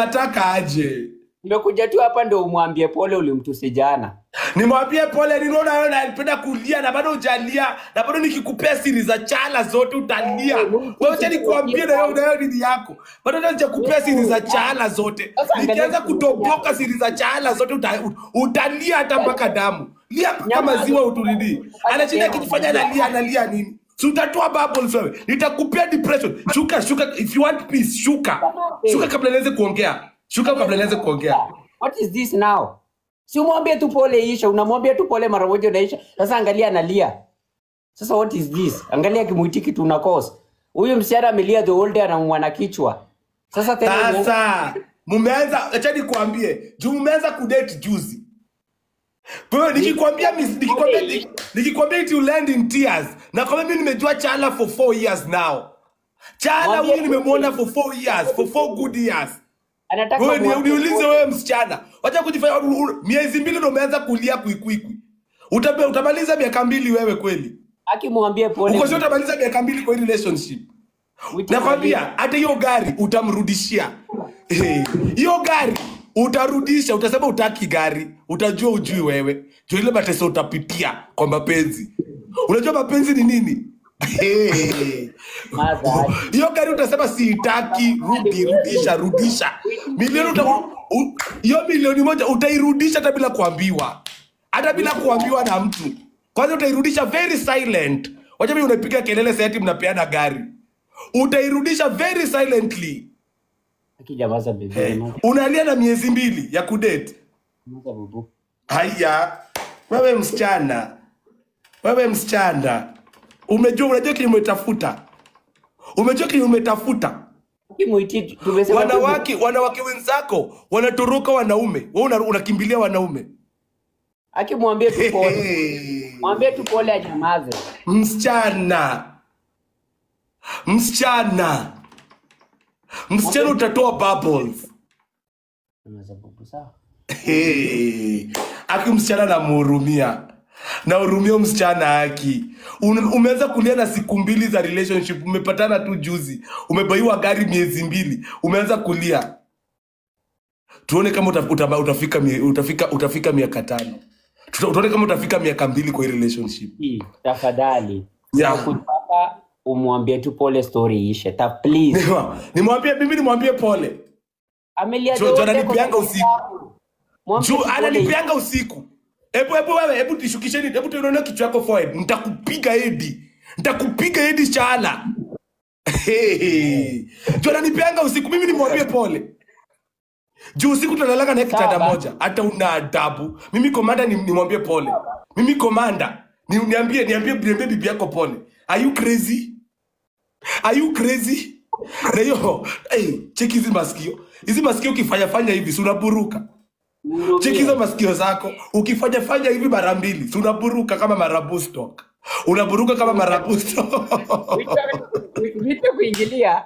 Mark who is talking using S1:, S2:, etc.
S1: Unataka aje?
S2: Nimekuja tu hapa ndio umwambie pole ulimtusi jana.
S1: Nimwambie pole, ninaona wewe unapenda kulia na bado hujalia na bado nikikupea siri za chala zote utalia. Wewe acha nikuambie na wewe nini yako. Bado nitakupea siri za chala zote. Nikianza kutoboka siri za chala zote utalia hata mpaka damu. Lia kama ziwa utulidi. Anachinda kijifanya analia nini? Si utatoa bubbles wewe. Nitakupea depression. Shuka if you want peace shuka. Shuka kabla nianze kuongea. Shuka kabla nianze kuongea.
S2: What is this now? Si umwambie tu pole isha, unamwambia tu pole mara moja unaisha. Sasa angalia analia. Sasa what is this? Angalia kimuitiki tunakosa. Huyu msichana amelia the whole day anaumwa na kichwa. Sasa tena
S1: sasa mumeanza, acha nikwambie, juu mumeanza kudate juzi. Kwa hiyo nikikwambia it will end in tears. Na kama mimi nimejua Chala for 4 years now. Chala huyu nimemwona for 4 years, for 4 good years.
S2: Anataka
S1: wewe niulize wewe msichana. Wacha kujifanya miezi 2 ndio umeanza kulia kuikwikwi. Utamaliza miaka 2 wewe kweli?
S2: Akimwambie pole.
S1: Uko sio utamaliza miaka 2 kwa relationship. Nakwambia hata hiyo gari utamrudishia. Hiyo gari utarudisha, utasema utaki gari, utajua ujui wewe. Jua ile mateso utapitia kwa mapenzi. Unajua mapenzi ni nini? Hiyo gari utasema siitaki, rudisha. Hiyo milioni moja utairudisha hata bila kuambiwa. Hata bila kuambiwa na mtu. Kwanza utairudisha very silent. Wacha mimi unapiga kelele sasa eti mnapeana gari. Utairudisha very silently.
S2: Akijamaza bibi.
S1: Unalia na miezi 2 ya kudate.
S2: Maza bubu.
S1: Haya. Wewe msichana. Unajua kile umetafuta.
S2: Kimuiti tumesema
S1: wanawake wenzako wanatoroka wanaume. Wewe unakimbilia wanaume.
S2: Akimwambie tu pole. Mwambie tu pole ajamaze.
S1: Msichana utatoa bubbles.
S2: Maza bubu sawa.
S1: Msichana na hurumia msichana haki. Umeanza kulia na siku 2 za relationship, umepatana tu juzi, umebaiwa gari miezi 2, umeanza kulia. Tuone kama utafika miaka 5. Tuone kama utafika miaka 2 kwa relationship.
S2: Tafadhali. Nakutaka umwambie tu pole story ishe. Please.
S1: Nimwambie pole.
S2: Amelia
S1: ananipianga usiku. Ananipianga usiku. Hebu tishukisheni, hebu tuone kichwa yako forward. Nitakupiga hedi Chala. Ananipianga usiku, mimi nimwambie pole. Juu usiku tunalala na kitanda moja. Hata una adabu. Mimi komanda nimwambie pole. Mimi komanda niambie bibi yako pole. Are you crazy? Leo, cheki hizi masikio. Hizi masikio ukifanya hivi si unaburuka. Cheki hizo masikio zako. Ukifanya hivi mara 2 si unaburuka kama marabustok. Unaburuka kama marabustok.
S2: Vitu kuingilia.